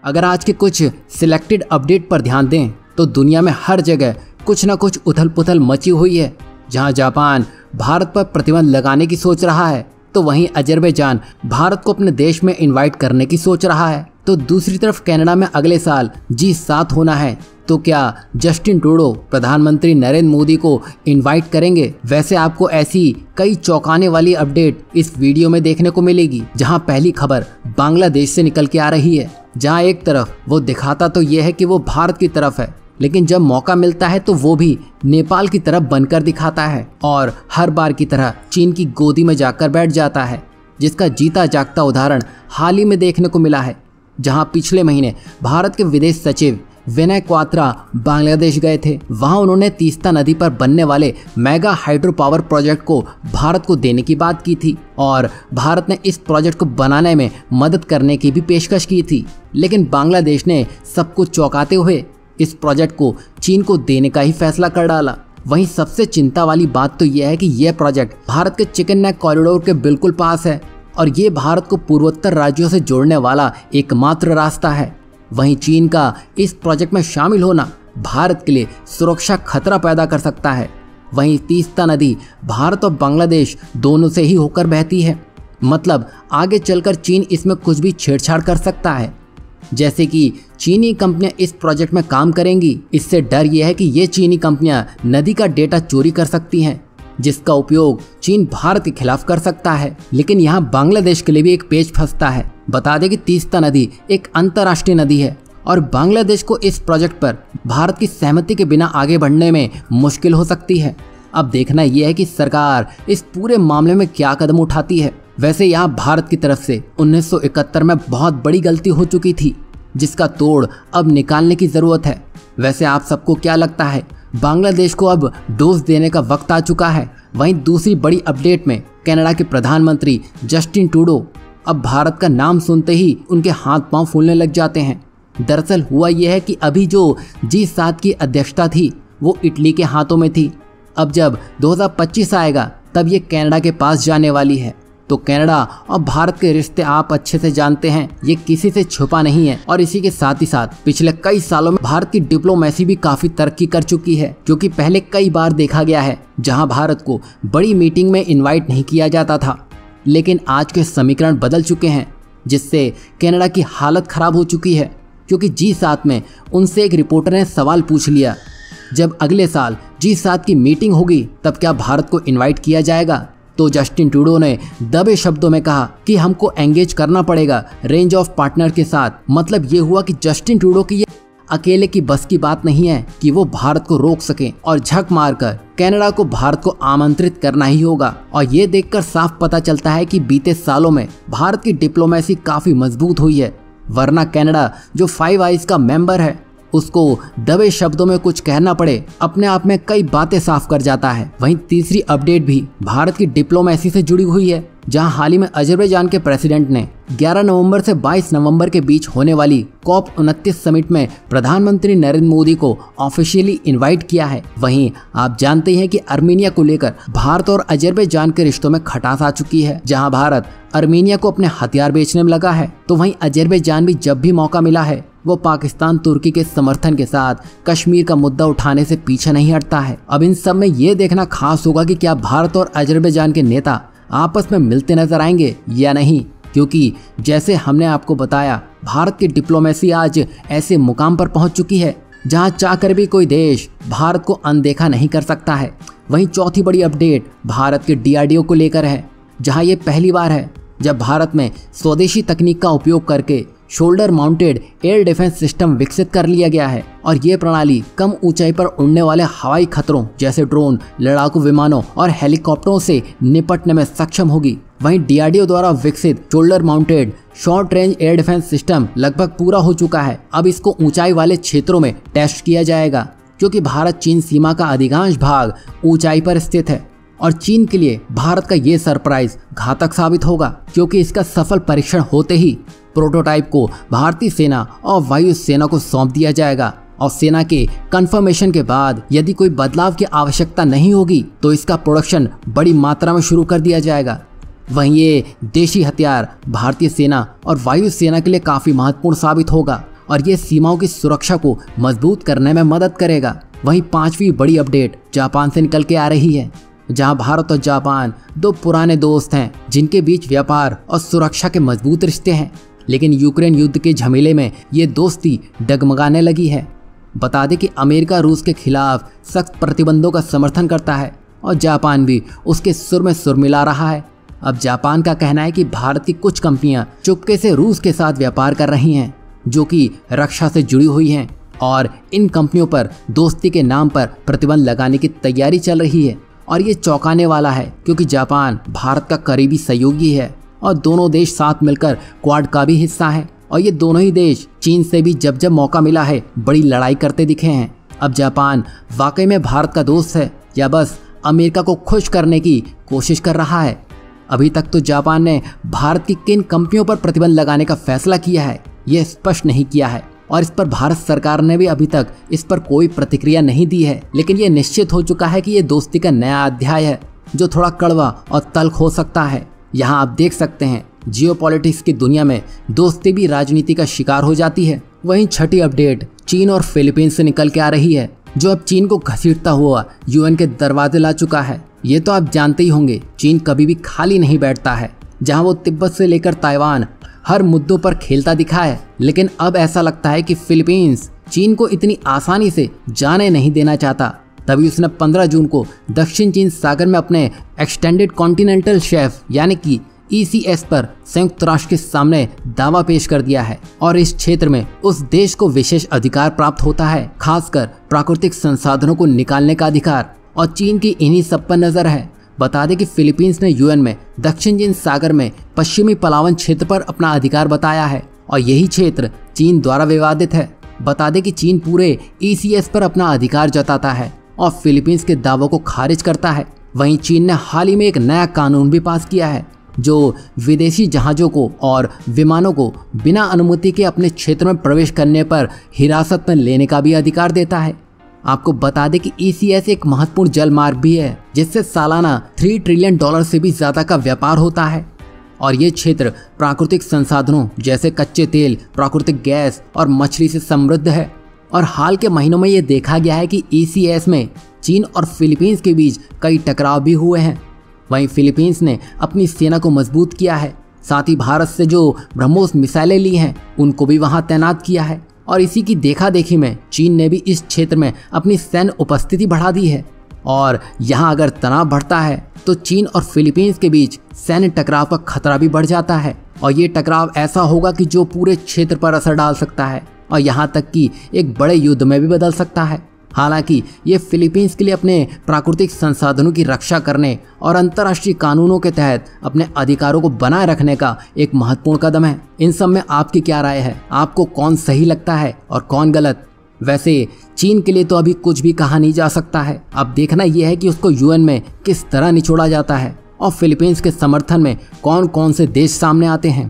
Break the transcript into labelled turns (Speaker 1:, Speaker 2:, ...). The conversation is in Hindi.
Speaker 1: अगर आज के कुछ सिलेक्टेड अपडेट पर ध्यान दें तो दुनिया में हर जगह कुछ ना कुछ उथल पुथल मची हुई है। जहां जापान भारत पर प्रतिबंध लगाने की सोच रहा है तो वहीं अजरबैजान भारत को अपने देश में इनवाइट करने की सोच रहा है। तो दूसरी तरफ कनाडा में अगले साल G7 होना है, तो क्या जस्टिन ट्रूडो प्रधानमंत्री नरेंद्र मोदी को इनवाइट करेंगे? वैसे आपको ऐसी कई चौंकाने वाली अपडेट इस वीडियो में देखने को मिलेगी। जहां पहली खबर बांग्लादेश से निकल के आ रही है, जहां एक तरफ वो दिखाता तो ये है कि वो भारत की तरफ है, लेकिन जब मौका मिलता है तो वो भी नेपाल की तरफ बनकर दिखाता है और हर बार की तरह चीन की गोदी में जाकर बैठ जाता है, जिसका जीता जागता उदाहरण हाल ही में देखने को मिला है। जहां पिछले महीने भारत के विदेश सचिव विनय क्वात्रा बांग्लादेश गए थे। वहां उन्होंने तीस्ता नदी पर बनने वाले मेगा हाइड्रो पावर प्रोजेक्ट को भारत को देने की बात की थी और भारत ने इस प्रोजेक्ट को बनाने में मदद करने की भी पेशकश की थी। लेकिन बांग्लादेश ने सब कुछ चौंकाते हुए इस प्रोजेक्ट को चीन को देने का ही फैसला कर डाला। वहीं सबसे चिंता वाली बात तो यह है कि यह प्रोजेक्ट भारत के चिकन नेक कॉरिडोर के बिल्कुल पास है और ये भारत को पूर्वोत्तर राज्यों से जोड़ने वाला एकमात्र रास्ता है। वहीं चीन का इस प्रोजेक्ट में शामिल होना भारत के लिए सुरक्षा खतरा पैदा कर सकता है। वहीं तीस्ता नदी भारत और बांग्लादेश दोनों से ही होकर बहती है, मतलब आगे चलकर चीन इसमें कुछ भी छेड़छाड़ कर सकता है। जैसे कि चीनी कंपनियां इस प्रोजेक्ट में काम करेंगी, इससे डर यह है कि ये चीनी कंपनियां नदी का डेटा चोरी कर सकती हैं, जिसका उपयोग चीन भारत के खिलाफ कर सकता है। लेकिन यहाँ बांग्लादेश के लिए भी एक पेच फंसता है। बता दें कि तीस्ता नदी एक अंतर्राष्ट्रीय नदी है और बांग्लादेश को इस प्रोजेक्ट पर भारत की सहमति के बिना आगे बढ़ने में मुश्किल हो सकती है। अब देखना यह है कि सरकार इस पूरे मामले में क्या कदम उठाती है। वैसे यहाँ भारत की तरफ से 1971 में बहुत बड़ी गलती हो चुकी थी, जिसका तोड़ अब निकालने की जरूरत है। वैसे आप सबको क्या लगता है, बांग्लादेश को अब डोज देने का वक्त आ चुका है? वहीं दूसरी बड़ी अपडेट में कनाडा के प्रधानमंत्री जस्टिन ट्रूडो अब भारत का नाम सुनते ही उनके हाथ पांव फूलने लग जाते हैं। दरअसल हुआ यह है कि अभी जो G7 की अध्यक्षता थी वो इटली के हाथों में थी। अब जब 2025 आएगा तब ये कनाडा के पास जाने वाली है। तो कनाडा और भारत के रिश्ते आप अच्छे से जानते हैं, ये किसी से छुपा नहीं है। और इसी के साथ ही साथ पिछले कई सालों में भारत की डिप्लोमेसी भी काफी तरक्की कर चुकी है, क्योंकि पहले कई बार देखा गया है जहां भारत को बड़ी मीटिंग में इनवाइट नहीं किया जाता था। लेकिन आज के समीकरण बदल चुके हैं, जिससे कनाडा की हालत खराब हो चुकी है। क्योंकि G7 में उनसे एक रिपोर्टर ने सवाल पूछ लिया, जब अगले साल G7 की मीटिंग होगी तब क्या भारत को इन्वाइट किया जाएगा? तो जस्टिन ट्रूडो ने दबे शब्दों में कहा कि हमको एंगेज करना पड़ेगा रेंज ऑफ पार्टनर के साथ। मतलब ये हुआ कि जस्टिन ट्रूडो की ये अकेले की बस की बात नहीं है कि वो भारत को रोक सकें और झक मारकर कनाडा को भारत को आमंत्रित करना ही होगा। और ये देखकर साफ पता चलता है कि बीते सालों में भारत की डिप्लोमेसी काफी मजबूत हुई है, वरना कनाडा जो फाइव आइज का मेंबर है उसको दबे शब्दों में कुछ कहना पड़े अपने आप में कई बातें साफ कर जाता है। वहीं तीसरी अपडेट भी भारत की डिप्लोमेसी से जुड़ी हुई है, जहां हाल ही में अजरबैजान के प्रेसिडेंट ने 11 नवंबर से 22 नवंबर के बीच होने वाली COP29 समिट में प्रधानमंत्री नरेंद्र मोदी को ऑफिशियली इनवाइट किया है। वहीं आप जानते हैं कि आर्मेनिया को लेकर भारत और अजरबैजान के रिश्तों में खटास आ चुकी है, जहां भारत आर्मेनिया को अपने हथियार बेचने में लगा है, तो वहीं अजरबैजान भी जब भी मौका मिला है वो पाकिस्तान तुर्की के समर्थन के साथ कश्मीर का मुद्दा उठाने से पीछे नहीं हटता है। अब इन सब में ये देखना खास होगा कि क्या भारत और अजरबैजान के नेता आपस में मिलते नजर आएंगे या नहीं, क्योंकि जैसे हमने आपको बताया भारत की डिप्लोमेसी आज ऐसे मुकाम पर पहुंच चुकी है जहां चाहकर भी कोई देश भारत को अनदेखा नहीं कर सकता है। वहीं चौथी बड़ी अपडेट भारत के DRDO को लेकर है, जहां ये पहली बार है जब भारत में स्वदेशी तकनीक का उपयोग करके shoulder mounted air defence system विकसित कर लिया गया है। और ये प्रणाली कम ऊंचाई पर उड़ने वाले हवाई खतरों जैसे ड्रोन, लड़ाकू विमानों और हेलीकॉप्टरों से निपटने में सक्षम होगी। वहीं DRDO द्वारा विकसित shoulder mounted short range air defence system लगभग पूरा हो चुका है। अब इसको ऊंचाई वाले क्षेत्रों में टेस्ट किया जाएगा, क्योंकि भारत चीन सीमा का अधिकांश भाग ऊंचाई पर स्थित है और चीन के लिए भारत का ये सरप्राइज घातक साबित होगा, क्योंकि इसका सफल परीक्षण होते ही प्रोटोटाइप को भारतीय सेना और वायु सेना को सौंप दिया जाएगा और सेना के कंफर्मेशन के बाद यदि कोई बदलाव की आवश्यकता नहीं होगी तो इसका प्रोडक्शन बड़ी मात्रा में शुरू कर दिया जाएगा। वहीं ये देशी हथियार भारतीय सेना और वायु सेना के लिए काफी महत्वपूर्ण साबित होगा और ये सीमाओं की सुरक्षा को मजबूत करने में मदद करेगा। वहीं पांचवी बड़ी अपडेट जापान से निकल के आ रही है, जहां भारत और जापान दो पुराने दोस्त हैं जिनके बीच व्यापार और सुरक्षा के मजबूत रिश्ते हैं। लेकिन यूक्रेन युद्ध के झमेले में ये दोस्ती डगमगाने लगी है। बता दें कि अमेरिका रूस के खिलाफ सख्त प्रतिबंधों का समर्थन करता है और जापान भी उसके सुर में सुर मिला रहा है। अब जापान का कहना है कि भारत की कुछ कंपनियां चुपके से रूस के साथ व्यापार कर रही हैं, जो कि रक्षा से जुड़ी हुई हैं, और इन कंपनियों पर दोस्ती के नाम पर प्रतिबंध लगाने की तैयारी चल रही है। और ये चौंकाने वाला है, क्योंकि जापान भारत का करीबी सहयोगी है और दोनों देश साथ मिलकर क्वाड का भी हिस्सा है। और ये दोनों ही देश चीन से भी जब जब मौका मिला है बड़ी लड़ाई करते दिखे हैं। अब जापान वाकई में भारत का दोस्त है या बस अमेरिका को खुश करने की कोशिश कर रहा है? अभी तक तो जापान ने भारत की किन कंपनियों पर प्रतिबंध लगाने का फैसला किया है यह स्पष्ट नहीं किया है, और इस पर भारत सरकार ने भी अभी तक इस पर कोई प्रतिक्रिया नहीं दी है। लेकिन ये निश्चित हो चुका है कि ये दोस्ती का नया अध्याय है, जो थोड़ा कड़वा और तल्ख हो सकता है। यहाँ आप देख सकते हैं जियोपॉलिटिक्स की दुनिया में दोस्ती भी राजनीति का शिकार हो जाती है। वहीं छठी अपडेट चीन और फिलीपींस से निकल के आ रही है, जो अब चीन को घसीटता हुआ यूएन के दरवाजे ला चुका है। ये तो आप जानते ही होंगे, चीन कभी भी खाली नहीं बैठता है। जहां वो तिब्बत से लेकर ताइवान हर मुद्दों पर खेलता दिखा है, लेकिन अब ऐसा लगता है कि फिलीपींस चीन को इतनी आसानी से जाने नहीं देना चाहता। तभी उसने 15 जून को दक्षिण चीन सागर में अपने एक्सटेंडेड कॉन्टिनेंटल शेल्फ यानी कि ECS पर संयुक्त राष्ट्र के सामने दावा पेश कर दिया है, और इस क्षेत्र में उस देश को विशेष अधिकार प्राप्त होता है, खासकर प्राकृतिक संसाधनों को निकालने का अधिकार, और चीन की इन्हीं सब पर नजर है। बता दें कि फिलीपींस ने यूएन में दक्षिण चीन सागर में पश्चिमी पलावन क्षेत्र पर अपना अधिकार बताया है, और यही क्षेत्र चीन द्वारा विवादित है। बता दें कि चीन पूरे ECS पर अपना अधिकार जताता है और फिलीपींस के दावों को खारिज करता है। वहीं चीन ने हाल ही में एक नया कानून भी पास किया है, जो विदेशी जहाज़ों को और विमानों को बिना अनुमति के अपने क्षेत्र में प्रवेश करने पर हिरासत में लेने का भी अधिकार देता है। आपको बता दें कि ECS एक महत्वपूर्ण जल मार्ग भी है, जिससे सालाना $3 ट्रिलियन से भी ज़्यादा का व्यापार होता है, और ये क्षेत्र प्राकृतिक संसाधनों जैसे कच्चे तेल, प्राकृतिक गैस और मछली से समृद्ध है। और हाल के महीनों में ये देखा गया है कि ECS में चीन और फिलीपींस के बीच कई टकराव भी हुए हैं। वहीं फिलीपींस ने अपनी सेना को मजबूत किया है, साथ ही भारत से जो ब्रह्मोस मिसाइलें ली हैं उनको भी वहां तैनात किया है, और इसी की देखा देखी में चीन ने भी इस क्षेत्र में अपनी सैन्य उपस्थिति बढ़ा दी है। और यहाँ अगर तनाव बढ़ता है तो चीन और फिलीपींस के बीच सैन्य टकराव का खतरा भी बढ़ जाता है, और ये टकराव ऐसा होगा कि जो पूरे क्षेत्र पर असर डाल सकता है और यहाँ तक कि एक बड़े युद्ध में भी बदल सकता है। हालांकि ये फिलीपींस के लिए अपने प्राकृतिक संसाधनों की रक्षा करने और अंतर्राष्ट्रीय कानूनों के तहत अपने अधिकारों को बनाए रखने का एक महत्वपूर्ण कदम है। इन सब में आपकी क्या राय है? आपको कौन सही लगता है और कौन गलत? वैसे चीन के लिए तो अभी कुछ भी कहा नहीं जा सकता है। अब देखना यह है कि उसको यूएन में किस तरह निचोड़ा जाता है और फिलीपींस के समर्थन में कौन कौन से देश सामने आते हैं।